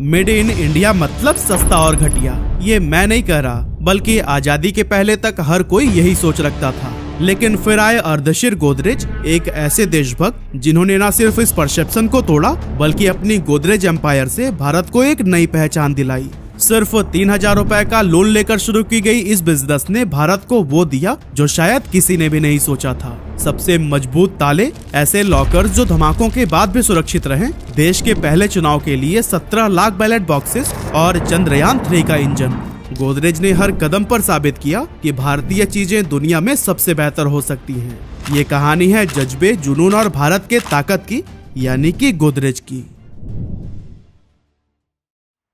Made in India मतलब सस्ता और घटिया। ये मैं नहीं कह रहा, बल्कि आजादी के पहले तक हर कोई यही सोच रखता था। लेकिन फिर आए अर्देशीर गोदरेज, एक ऐसे देशभक्त जिन्होंने न सिर्फ इस परसेप्शन को तोड़ा, बल्कि अपनी गोदरेज एम्पायर से भारत को एक नई पहचान दिलाई। सिर्फ 3,000 रुपए का लोन लेकर शुरू की गई इस बिजनेस ने भारत को वो दिया जो शायद किसी ने भी नहीं सोचा था। सबसे मजबूत ताले, ऐसे लॉकर्स जो धमाकों के बाद भी सुरक्षित रहें, देश के पहले चुनाव के लिए 17 लाख बैलेट बॉक्सेस और चंद्रयान 3 का इंजन। गोदरेज ने हर कदम पर साबित किया कि भारतीय चीजें दुनिया में सबसे बेहतर हो सकती हैं। ये कहानी है जज्बे, जुनून और भारत के ताकत की, यानी कि गोदरेज की।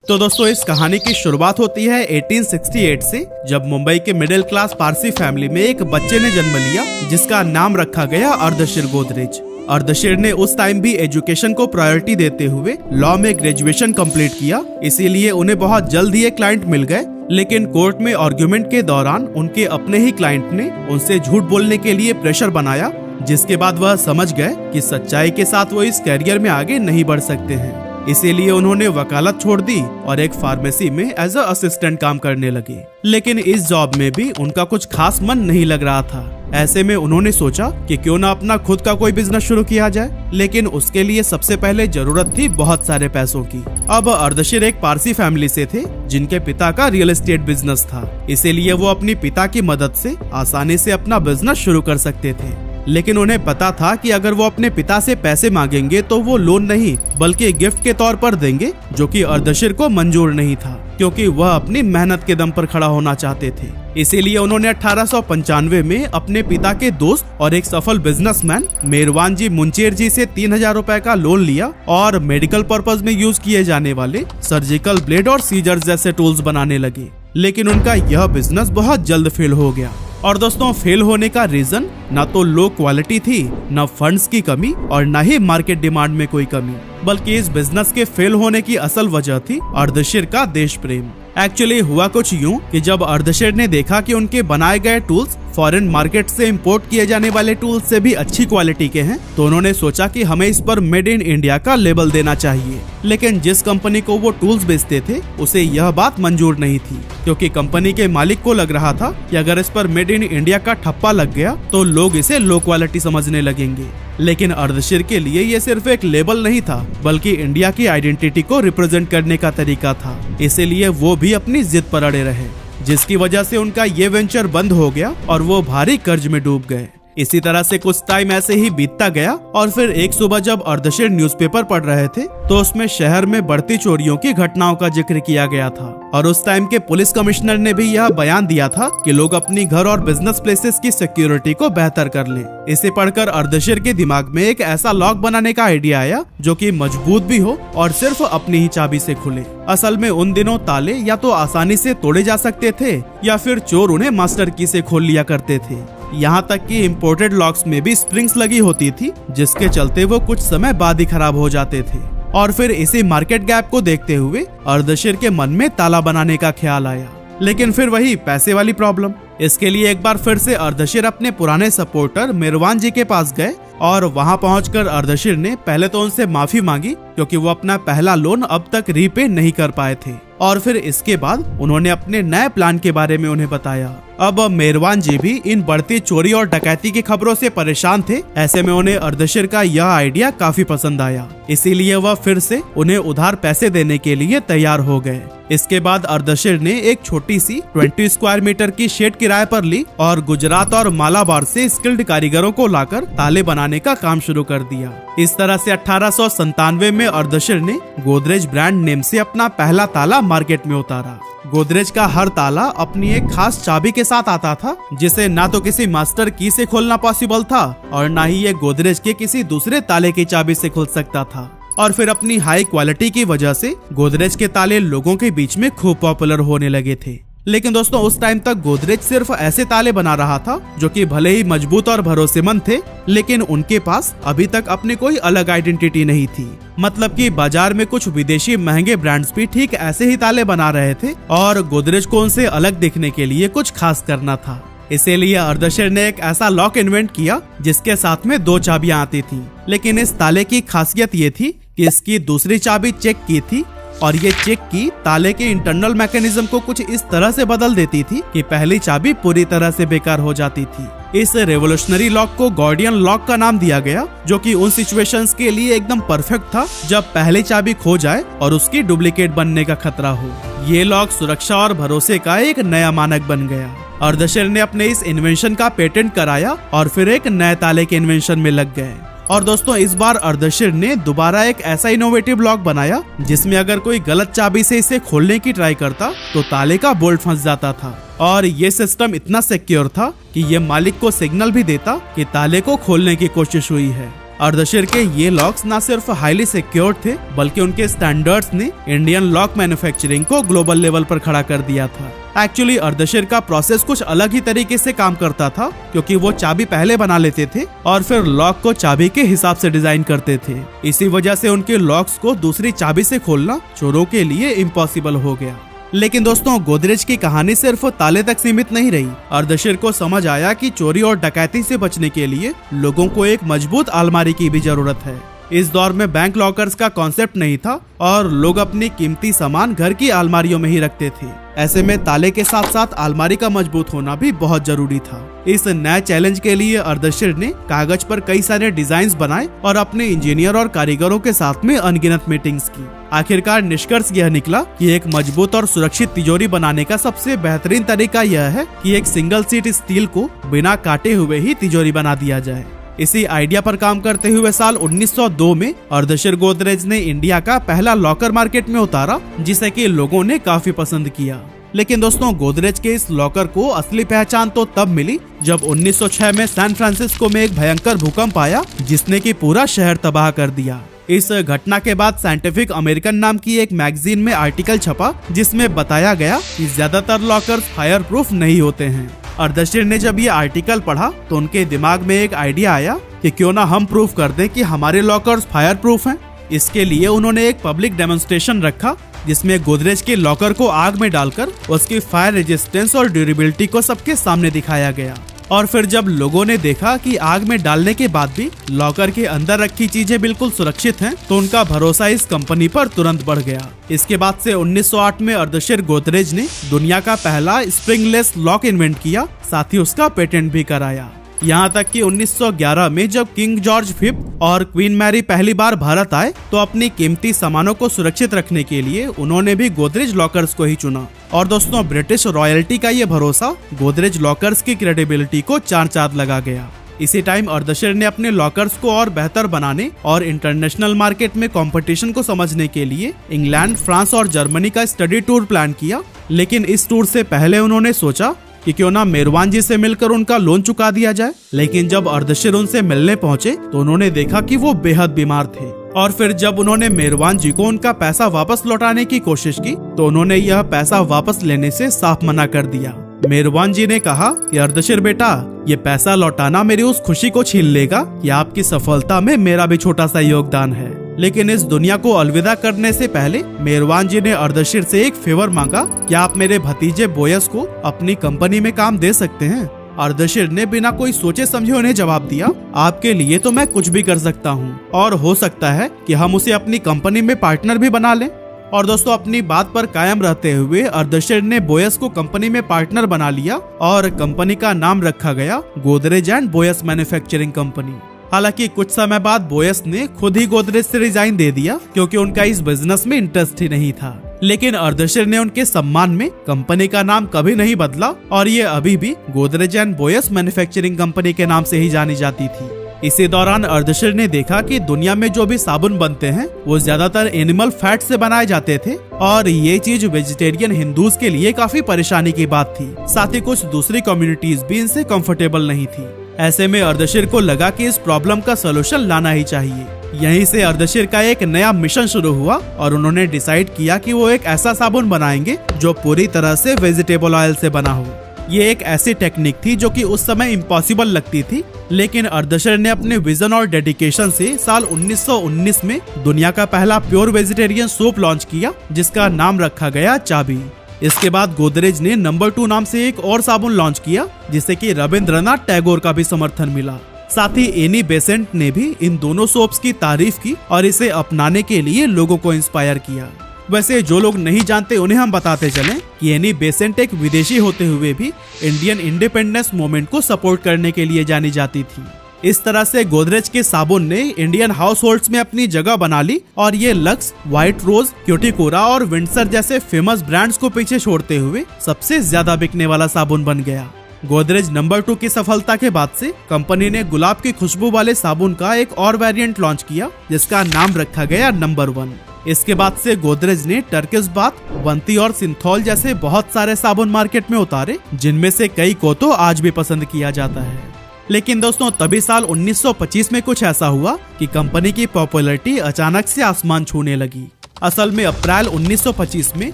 तो दोस्तों, इस कहानी की शुरुआत होती है 1868 से, जब मुंबई के मिडिल क्लास पारसी फैमिली में एक बच्चे ने जन्म लिया जिसका नाम रखा गया अर्देशीर गोदरेज। अर्देशीर ने उस टाइम भी एजुकेशन को प्रायोरिटी देते हुए लॉ में ग्रेजुएशन कंप्लीट किया, इसीलिए उन्हें बहुत जल्द ही एक क्लाइंट मिल गए। लेकिन कोर्ट में आर्गुमेंट के दौरान उनके अपने ही क्लाइंट ने उनसे झूठ बोलने के लिए प्रेशर बनाया, जिसके बाद वह समझ गए कि सच्चाई के साथ वो इस कैरियर में आगे नहीं बढ़ सकते हैं। इसीलिए उन्होंने वकालत छोड़ दी और एक फार्मेसी में एज अ असिस्टेंट काम करने लगे। लेकिन इस जॉब में भी उनका कुछ खास मन नहीं लग रहा था। ऐसे में उन्होंने सोचा कि क्यों ना अपना खुद का कोई बिजनेस शुरू किया जाए, लेकिन उसके लिए सबसे पहले जरूरत थी बहुत सारे पैसों की। अब अर्देशीर एक पारसी फैमिली से थे जिनके पिता का रियल एस्टेट बिजनेस था, इसीलिए वो अपनी पिता की मदद से आसानी से अपना बिजनेस शुरू कर सकते थे। लेकिन उन्हें पता था कि अगर वो अपने पिता से पैसे मांगेंगे तो वो लोन नहीं बल्कि गिफ्ट के तौर पर देंगे, जो कि अर्देशीर को मंजूर नहीं था, क्योंकि वह अपनी मेहनत के दम पर खड़ा होना चाहते थे। इसीलिए उन्होंने 1895 में अपने पिता के दोस्त और एक सफल बिजनेसमैन मेरवान जी मुंचेर जी से 3,000 रुपए का लोन लिया और मेडिकल पर्पज में यूज किए जाने वाले सर्जिकल ब्लेड और सीजर्स जैसे टूल्स बनाने लगे। लेकिन उनका यह बिजनेस बहुत जल्द फेल हो गया। और दोस्तों, फेल होने का रीजन ना तो लो क्वालिटी थी, ना फंड्स की कमी और ना ही मार्केट डिमांड में कोई कमी, बल्कि इस बिजनेस के फेल होने की असल वजह थी अर्देशीर का देश प्रेम। एक्चुअली हुआ कुछ यूं कि जब अर्देशीर ने देखा कि उनके बनाए गए टूल्स फॉरेन मार्केट से इंपोर्ट किए जाने वाले टूल्स से भी अच्छी क्वालिटी के हैं, तो उन्होंने सोचा कि हमें इस पर मेड इन इंडिया का लेबल देना चाहिए। लेकिन जिस कंपनी को वो टूल्स बेचते थे उसे यह बात मंजूर नहीं थी, क्योंकि कंपनी के मालिक को लग रहा था कि अगर इस पर मेड इन इंडिया का ठप्पा लग गया तो लोग इसे लो क्वालिटी समझने लगेंगे। लेकिन अर्देशीर के लिए ये सिर्फ एक लेबल नहीं था, बल्कि इंडिया की आइडेंटिटी को रिप्रेजेंट करने का तरीका था। इसीलिए वो भी अपनी जिद पर अड़े रहे, जिसकी वजह से उनका ये वेंचर बंद हो गया और वो भारी कर्ज में डूब गए। इसी तरह से कुछ टाइम ऐसे ही बीतता गया और फिर एक सुबह जब अर्देशीर न्यूज़पेपर पढ़ रहे थे तो उसमें शहर में बढ़ती चोरियों की घटनाओं का जिक्र किया गया था। और उस टाइम के पुलिस कमिश्नर ने भी यह बयान दिया था कि लोग अपनी घर और बिजनेस प्लेसेस की सिक्योरिटी को बेहतर कर लें। इसे पढ़कर अर्देशीर के दिमाग में एक ऐसा लॉक बनाने का आइडिया आया जो कि मजबूत भी हो और सिर्फ अपनी ही चाबी से खुले। असल में उन दिनों ताले या तो आसानी से तोड़े जा सकते थे या फिर चोर उन्हें मास्टर की से खोल लिया करते थे। यहाँ तक कि इम्पोर्टेड लॉक्स में भी स्प्रिंग्स लगी होती थी, जिसके चलते वो कुछ समय बाद ही खराब हो जाते थे। और फिर इसी मार्केट गैप को देखते हुए अर्देशीर के मन में ताला बनाने का ख्याल आया। लेकिन फिर वही पैसे वाली प्रॉब्लम। इसके लिए एक बार फिर से अर्देशीर अपने पुराने सपोर्टर मेरवान जी के पास गए और वहां पहुंचकर अर्देशीर ने पहले तो उनसे माफी मांगी, क्योंकि वो अपना पहला लोन अब तक रीपे नहीं कर पाए थे। और फिर इसके बाद उन्होंने अपने नए प्लान के बारे में उन्हें बताया। अब मेरवान जी भी इन बढ़ती चोरी और डकैती की खबरों से परेशान थे। ऐसे में उन्हें अर्देशीर का यह आइडिया काफी पसंद आया, इसीलिए वह फिर से उन्हें उधार पैसे देने के लिए तैयार हो गए। इसके बाद अर्देशीर ने एक छोटी सी 20 स्क्वायर मीटर की शेड किराए पर ली और गुजरात और मालाबार से स्किल्ड कारीगरों को लाकर ताले बनाने का काम शुरू कर दिया। इस तरह से 1897 में अर्देशीर ने गोदरेज ब्रांड नेम से अपना पहला ताला मार्केट में उतारा। गोदरेज का हर ताला अपनी एक खास चाबी के साथ आता था, जिसे ना तो किसी मास्टर की से खोलना पॉसिबल था और ना ही ये गोदरेज के किसी दूसरे ताले की चाबी से खुल सकता था। और फिर अपनी हाई क्वालिटी की वजह से गोदरेज के ताले लोगों के बीच में खूब पॉपुलर होने लगे थे। लेकिन दोस्तों, उस टाइम तक गोदरेज सिर्फ ऐसे ताले बना रहा था जो कि भले ही मजबूत और भरोसेमंद थे, लेकिन उनके पास अभी तक अपनी कोई अलग आइडेंटिटी नहीं थी। मतलब कि बाजार में कुछ विदेशी महंगे ब्रांड्स भी ठीक ऐसे ही ताले बना रहे थे और गोदरेज को उनसे अलग दिखने के लिए कुछ खास करना था। इसीलिए अर्देशीर ने एक ऐसा लॉक इन्वेंट किया जिसके साथ में 2 चाबियां आती थी। लेकिन इस ताले की खासियत ये थी कि इसकी दूसरी चाबी चेक की थी और ये चेक की ताले के इंटरनल मैकेनिज्म को कुछ इस तरह से बदल देती थी कि पहली चाबी पूरी तरह से बेकार हो जाती थी। इस रेवोल्यूशनरी लॉक को गॉर्डियन लॉक का नाम दिया गया, जो कि उन सिचुएशंस के लिए एकदम परफेक्ट था जब पहली चाबी खो जाए और उसकी डुप्लीकेट बनने का खतरा हो। ये लॉक सुरक्षा और भरोसे का एक नया मानक बन गया। अर्देशीर ने अपने इस इन्वेंशन का पेटेंट कराया और फिर एक नए ताले के इन्वेंशन में लग गए। और दोस्तों, इस बार अर्देशीर ने दोबारा एक ऐसा इनोवेटिव लॉक बनाया जिसमें अगर कोई गलत चाबी से इसे खोलने की ट्राई करता तो ताले का बोल्ट फंस जाता था। और ये सिस्टम इतना सिक्योर था कि ये मालिक को सिग्नल भी देता कि ताले को खोलने की कोशिश हुई है। अर्देशीर के ये लॉक्स न सिर्फ हाईली सिक्योर थे, बल्कि उनके स्टैंडर्ड्स ने इंडियन लॉक मैन्युफैक्चरिंग को ग्लोबल लेवल पर खड़ा कर दिया था। एक्चुअली अर्देशीर का प्रोसेस कुछ अलग ही तरीके से काम करता था, क्योंकि वो चाबी पहले बना लेते थे और फिर लॉक को चाबी के हिसाब से डिजाइन करते थे। इसी वजह से उनके लॉक्स को दूसरी चाबी से खोलना चोरों के लिए इम्पॉसिबल हो गया। लेकिन दोस्तों, गोदरेज की कहानी सिर्फ ताले तक सीमित नहीं रही। अर्देशीर को समझ आया कि चोरी और डकैती से बचने के लिए लोगों को एक मजबूत अलमारी की भी जरूरत है। इस दौर में बैंक लॉकर्स का कॉन्सेप्ट नहीं था और लोग अपनी कीमती सामान घर की अलमारियों में ही रखते थे। ऐसे में ताले के साथ साथ अलमारी का मजबूत होना भी बहुत जरूरी था। इस नए चैलेंज के लिए अर्देशीर ने कागज पर कई सारे डिजाइन्स बनाए और अपने इंजीनियर और कारीगरों के साथ में अनगिनत मीटिंग्स की। आखिरकार निष्कर्ष यह निकला कि एक मजबूत और सुरक्षित तिजोरी बनाने का सबसे बेहतरीन तरीका यह है कि एक सिंगल सीट स्टील को बिना काटे हुए ही तिजोरी बना दिया जाए। इसी आइडिया पर काम करते हुए साल 1902 में अर्देशीर गोदरेज ने इंडिया का पहला लॉकर मार्केट में उतारा, जिसे कि लोगों ने काफी पसंद किया। लेकिन दोस्तों, गोदरेज के इस लॉकर को असली पहचान तो तब मिली जब 1906 में सैन फ्रांसिस्को में एक भयंकर भूकंप आया, जिसने कि पूरा शहर तबाह कर दिया। इस घटना के बाद साइंटिफिक अमेरिकन नाम की एक मैगजीन में आर्टिकल छपा, जिसमें बताया गया कि ज्यादातर लॉकर्स फायर प्रूफ नहीं होते हैं। अर्देशीर ने जब ये आर्टिकल पढ़ा तो उनके दिमाग में एक आइडिया आया कि क्यों ना हम प्रूफ कर दें कि हमारे लॉकर्स फायर प्रूफ हैं। इसके लिए उन्होंने एक पब्लिक डेमोन्स्ट्रेशन रखा, जिसमें गोदरेज के लॉकर को आग में डालकर उसकी फायर रेजिस्टेंस और ड्यूरेबिलिटी को सबके सामने दिखाया गया। और फिर जब लोगों ने देखा कि आग में डालने के बाद भी लॉकर के अंदर रखी चीजें बिल्कुल सुरक्षित हैं, तो उनका भरोसा इस कंपनी पर तुरंत बढ़ गया। इसके बाद से 1908 में अर्देशीर गोदरेज ने दुनिया का पहला स्प्रिंगलेस लॉक इन्वेंट किया, साथ ही उसका पेटेंट भी कराया। यहाँ तक कि 1911 में जब किंग जॉर्ज V और क्वीन मैरी पहली बार भारत आए तो अपनी कीमती सामानों को सुरक्षित रखने के लिए उन्होंने भी गोदरेज लॉकर्स को ही चुना। और दोस्तों, ब्रिटिश रॉयल्टी का ये भरोसा गोदरेज लॉकर्स की क्रेडिबिलिटी को चार चांद लगा गया। इसी टाइम अर्देशीर ने अपने लॉकर्स को और बेहतर बनाने और इंटरनेशनल मार्केट में कंपटीशन को समझने के लिए इंग्लैंड, फ्रांस और जर्मनी का स्टडी टूर प्लान किया। लेकिन इस टूर से पहले उन्होंने सोचा कि क्यों ना मेरवान जी से मिलकर उनका लोन चुका दिया जाए। लेकिन जब अर्देशीर उनसे मिलने पहुंचे तो उन्होंने देखा कि वो बेहद बीमार थे। और फिर जब उन्होंने मेरवान जी को उनका पैसा वापस लौटाने की कोशिश की तो उन्होंने यह पैसा वापस लेने से साफ मना कर दिया। मेरवान जी ने कहा कि अर्देशीर बेटा, ये पैसा लौटाना मेरी उस खुशी को छीन लेगा कि आपकी सफलता में मेरा भी छोटा सा योगदान है। लेकिन इस दुनिया को अलविदा करने से पहले मेरवान जी ने अर्देशीर से एक फेवर मांगा कि आप मेरे भतीजे बोयस को अपनी कंपनी में काम दे सकते हैं। अर्देशीर ने बिना कोई सोचे समझे उन्हें जवाब दिया, आपके लिए तो मैं कुछ भी कर सकता हूँ और हो सकता है कि हम उसे अपनी कंपनी में पार्टनर भी बना लें। और दोस्तों, अपनी बात पर कायम रहते हुए अर्देशीर ने बोयस को कंपनी में पार्टनर बना लिया और कंपनी का नाम रखा गया Godrej and Boyce manufacturing company. हालांकि कुछ समय बाद बोयस ने खुद ही गोदरेज से रिजाइन दे दिया, क्योंकि उनका इस बिजनेस में इंटरेस्ट ही नहीं था। लेकिन अर्देशीर ने उनके सम्मान में कंपनी का नाम कभी नहीं बदला और ये अभी भी Godrej and Boyce manufacturing company के नाम से ही जानी जाती थी। इसी दौरान अर्देशीर ने देखा कि दुनिया में जो भी साबुन बनते हैं वो ज्यादातर एनिमल फैट से बनाए जाते थे और ये चीज वेजिटेरियन हिंदूज के लिए काफी परेशानी की बात थी। साथ ही कुछ दूसरी कम्युनिटीज भी इनसे कंफर्टेबल नहीं थी। ऐसे में अर्देशीर को लगा कि इस प्रॉब्लम का सलूशन लाना ही चाहिए। यहीं से अर्देशीर का एक नया मिशन शुरू हुआ और उन्होंने डिसाइड किया कि वो एक ऐसा साबुन बनाएंगे जो पूरी तरह से वेजिटेबल ऑयल से बना हो। ये एक ऐसी टेक्निक थी जो कि उस समय इम्पॉसिबल लगती थी, लेकिन अर्देशीर ने अपने विजन और डेडिकेशन से साल 1919 में दुनिया का पहला प्योर वेजिटेरियन सोप लॉन्च किया, जिसका नाम रखा गया चाबी। इसके बाद गोदरेज ने नंबर 2 नाम से एक और साबुन लॉन्च किया, जिसे कि रविंद्रनाथ टैगोर का भी समर्थन मिला। साथ ही एनी बेसेंट ने भी इन दोनों सोप्स की तारीफ की और इसे अपनाने के लिए लोगों को इंस्पायर किया। वैसे जो लोग नहीं जानते उन्हें हम बताते चलें कि एनी बेसेंट एक विदेशी होते हुए भी इंडियन इंडिपेंडेंस मूवमेंट को सपोर्ट करने के लिए जानी जाती थी। इस तरह से गोदरेज के साबुन ने इंडियन हाउस होल्ड्स में अपनी जगह बना ली और ये लक्स, व्हाइट रोज, क्यूटिकोरा और विंडसर जैसे फेमस ब्रांड्स को पीछे छोड़ते हुए सबसे ज्यादा बिकने वाला साबुन बन गया। गोदरेज नंबर 2 की सफलता के बाद से कंपनी ने गुलाब की खुशबू वाले साबुन का एक और वेरिएंट लॉन्च किया जिसका नाम रखा गया नंबर 1। इसके बाद से गोदरेज ने टर्किश बाथ, बंती और सिंथॉल जैसे बहुत सारे साबुन मार्केट में उतारे, जिनमें से कई को तो आज भी पसंद किया जाता है। लेकिन दोस्तों तभी साल 1925 में कुछ ऐसा हुआ कि कंपनी की पॉपुलैरिटी अचानक से आसमान छूने लगी। असल में अप्रैल 1925 में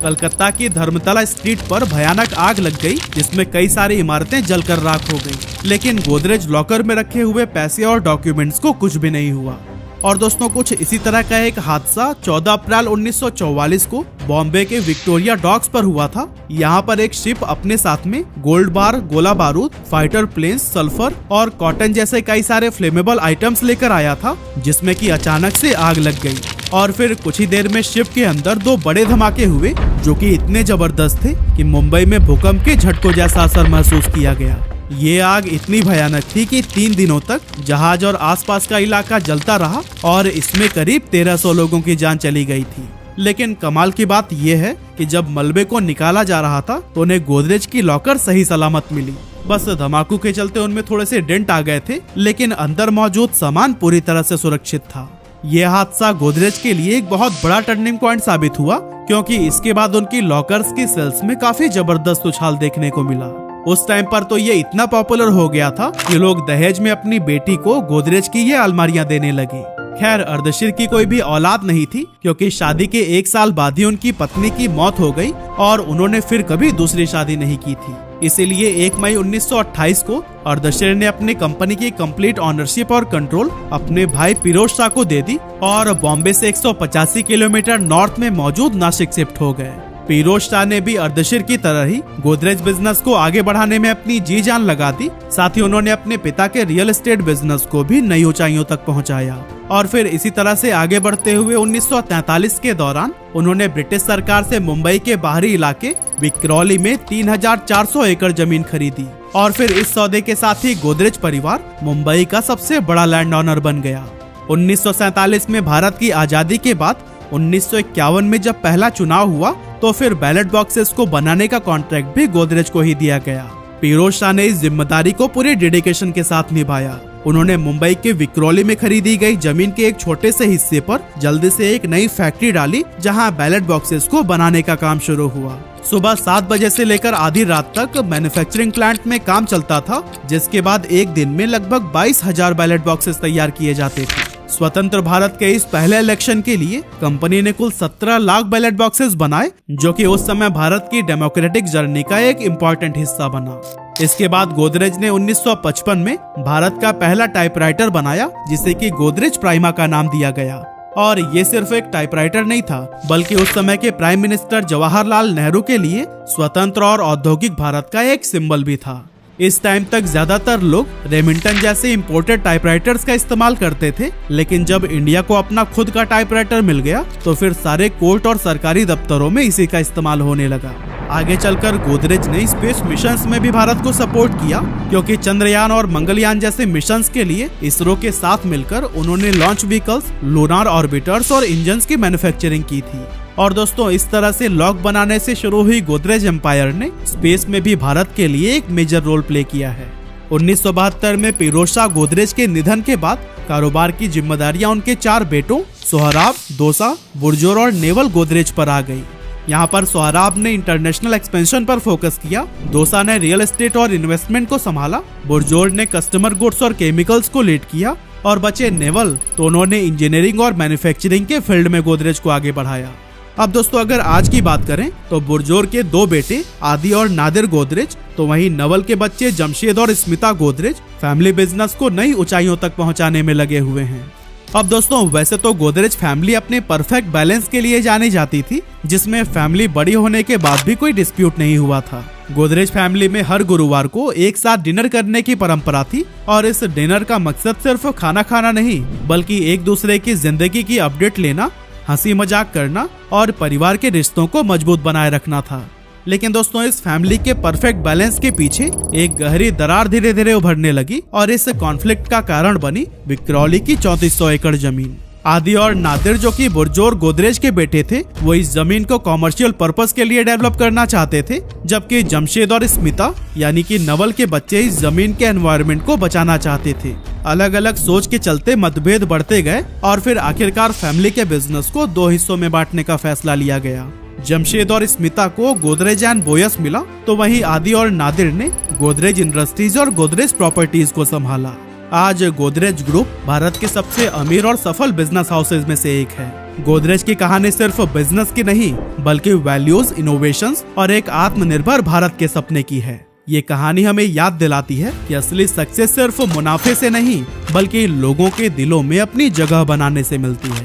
कलकत्ता की धर्मतला स्ट्रीट पर भयानक आग लग गई, जिसमें कई सारी इमारतें जलकर राख हो गई। लेकिन गोदरेज लॉकर में रखे हुए पैसे और डॉक्यूमेंट्स को कुछ भी नहीं हुआ। और दोस्तों कुछ इसी तरह का एक हादसा 14 अप्रैल 1944 को बॉम्बे के विक्टोरिया डॉक्स पर हुआ था। यहाँ पर एक शिप अपने साथ में गोल्ड बार, गोला बारूद, फाइटर प्लेन्स, सल्फर और कॉटन जैसे कई सारे फ्लेमेबल आइटम्स लेकर आया था, जिसमें कि अचानक से आग लग गई। और फिर कुछ ही देर में शिप के अंदर 2 बड़े धमाके हुए जो कि इतने जबरदस्त थे कि मुंबई में भूकंप के झटकों जैसा असर महसूस किया गया। ये आग इतनी भयानक थी कि 3 दिनों तक जहाज और आसपास का इलाका जलता रहा और इसमें करीब 1300 लोगों की जान चली गई थी। लेकिन कमाल की बात यह है कि जब मलबे को निकाला जा रहा था तो उन्हें गोदरेज की लॉकर सही सलामत मिली। बस धमाकों के चलते उनमें थोड़े से डेंट आ गए थे, लेकिन अंदर मौजूद सामान पूरी तरह से सुरक्षित था। ये हादसा गोदरेज के लिए एक बहुत बड़ा टर्निंग पॉइंट साबित हुआ, क्योंकि इसके बाद उनकी लॉकर्स की सेल्स में काफी जबरदस्त उछाल देखने को मिला। उस टाइम पर तो ये इतना पॉपुलर हो गया था कि लोग दहेज में अपनी बेटी को गोदरेज की ये अलमारियां देने लगे। खैर अर्देशीर की कोई भी औलाद नहीं थी, क्योंकि शादी के 1 साल बाद ही उनकी पत्नी की मौत हो गई और उन्होंने फिर कभी दूसरी शादी नहीं की थी। इसीलिए 1 मई 1928 को अर्देशीर ने अपनी कंपनी की कंप्लीट ऑनरशिप और कंट्रोल अपने भाई फिरोज शाह को दे दी और बॉम्बे से 185 किलोमीटर नॉर्थ में मौजूद नासिक शिफ्ट हो गए। फिरोज शाह ने भी अर्देशीर की तरह ही गोदरेज बिजनेस को आगे बढ़ाने में अपनी जी जान लगा दी। साथ ही उन्होंने अपने पिता के रियल एस्टेट बिजनेस को भी नई ऊंचाइयों तक पहुंचाया। और फिर इसी तरह से आगे बढ़ते हुए 1943 के दौरान उन्होंने ब्रिटिश सरकार से मुंबई के बाहरी इलाके विक्रोली में 3400 एकड़ जमीन खरीदी। और फिर इस सौदे के साथ ही गोदरेज परिवार मुंबई का सबसे बड़ा लैंड ओनर बन गया। 1947 में भारत की आजादी के बाद 1951 में जब पहला चुनाव हुआ तो फिर बैलेट बॉक्सेस को बनाने का कॉन्ट्रैक्ट भी गोदरेज को ही दिया गया। फिरोज शाह ने इस जिम्मेदारी को पूरे डेडिकेशन के साथ निभाया। उन्होंने मुंबई के विक्रोली में खरीदी गई जमीन के एक छोटे से हिस्से पर जल्दी से एक नई फैक्ट्री डाली, जहां बैलेट बॉक्सेस को बनाने का काम शुरू हुआ। सुबह 7 बजे से लेकर आधी रात तक मैन्युफैक्चरिंग प्लांट में काम चलता था, जिसके बाद एक दिन में लगभग 22,000 बैलेट बॉक्सेस तैयार किए जाते थे। स्वतंत्र भारत के इस पहले इलेक्शन के लिए कंपनी ने कुल 17 लाख बैलेट बॉक्सेस बनाए, जो कि उस समय भारत की डेमोक्रेटिक जर्नी का एक इम्पोर्टेंट हिस्सा बना। इसके बाद गोदरेज ने 1955 में भारत का पहला टाइपराइटर बनाया, जिसे कि गोदरेज प्राइमा का नाम दिया गया। और ये सिर्फ एक टाइपराइटर नहीं था, बल्कि उस समय के प्राइम मिनिस्टर जवाहरलाल नेहरू के लिए स्वतंत्र और औद्योगिक भारत का एक सिंबल भी था। इस टाइम तक ज्यादातर लोग रेमिंगटन जैसे इंपोर्टेड टाइपराइटर्स का इस्तेमाल करते थे, लेकिन जब इंडिया को अपना खुद का टाइपराइटर मिल गया तो फिर सारे कोर्ट और सरकारी दफ्तरों में इसी का इस्तेमाल होने लगा। आगे चलकर गोदरेज ने स्पेस मिशंस में भी भारत को सपोर्ट किया, क्योंकि चंद्रयान और मंगलयान जैसे मिशंस के लिए इसरो के साथ मिलकर उन्होंने लॉन्च व्हीकल्स, लूनार ऑर्बिटर्स और इंजन्स की मैन्युफैक्चरिंग की थी। और दोस्तों इस तरह से लॉक बनाने से शुरू हुई गोदरेज एम्पायर ने स्पेस में भी भारत के लिए एक मेजर रोल प्ले किया है। 1972 में फिरोज शाह गोदरेज के निधन के बाद कारोबार की जिम्मेदारियां उनके 4 बेटों सोहराब, दोसा, बुरजोर और नेवल गोदरेज पर आ गई। यहाँ पर सोहराब ने इंटरनेशनल एक्सपेंशन पर फोकस किया, दोसा ने रियल एस्टेट और इन्वेस्टमेंट को संभाला, बुरजोर ने कस्टमर गुड्स और केमिकल्स को लीड किया और बचे नेवल तो उन्होंने इंजीनियरिंग और मैन्युफैक्चरिंग के फील्ड में गोदरेज को आगे बढ़ाया। अब दोस्तों अगर आज की बात करें तो बुरजोर के 2 बेटे आदि और नादिर गोदरेज, तो वहीं नवल के बच्चे जमशेद और स्मिता गोदरेज फैमिली बिजनेस को नई ऊंचाइयों तक पहुंचाने में लगे हुए हैं। अब दोस्तों वैसे तो गोदरेज फैमिली अपने परफेक्ट बैलेंस के लिए जानी जाती थी, जिसमें फैमिली बड़ी होने के बाद भी कोई डिस्प्यूट नहीं हुआ था। गोदरेज फैमिली में हर गुरुवार को एक साथ डिनर करने की परंपरा थी और इस डिनर का मकसद सिर्फ खाना खाना नहीं, बल्कि एक दूसरे की जिंदगी की अपडेट लेना हंसी मजाक करना और परिवार के रिश्तों को मजबूत बनाए रखना था। लेकिन दोस्तों, इस फैमिली के परफेक्ट बैलेंस के पीछे एक गहरी दरार धीरे धीरे उभरने लगी और इस कॉन्फ्लिक्ट का कारण बनी विक्रोली की 3400 एकड़ जमीन। आदि और नादिर, जो कि बुरजोर गोदरेज के बेटे थे, वो इस जमीन को कॉमर्शियल पर्पस के लिए डेवलप करना चाहते थे, जबकि जमशेद और स्मिता यानी कि नवल के बच्चे इस जमीन के एनवायरनमेंट को बचाना चाहते थे। अलग अलग सोच के चलते मतभेद बढ़ते गए और फिर आखिरकार फैमिली के बिजनेस को 2 हिस्सों में बांटने का फैसला लिया गया। जमशेद और स्मिता को गोदरेज एंड बोयस मिला, तो वहीं आदि और नादिर ने गोदरेज इंडस्ट्रीज और गोदरेज प्रॉपर्टीज को संभाला। आज गोदरेज ग्रुप भारत के सबसे अमीर और सफल बिजनेस हाउसेज में से एक है। गोदरेज की कहानी सिर्फ बिजनेस की नहीं, बल्कि वैल्यूज, इनोवेशंस और एक आत्मनिर्भर भारत के सपने की है। ये कहानी हमें याद दिलाती है कि असली सक्सेस सिर्फ मुनाफे से नहीं, बल्कि लोगों के दिलों में अपनी जगह बनाने से मिलती है।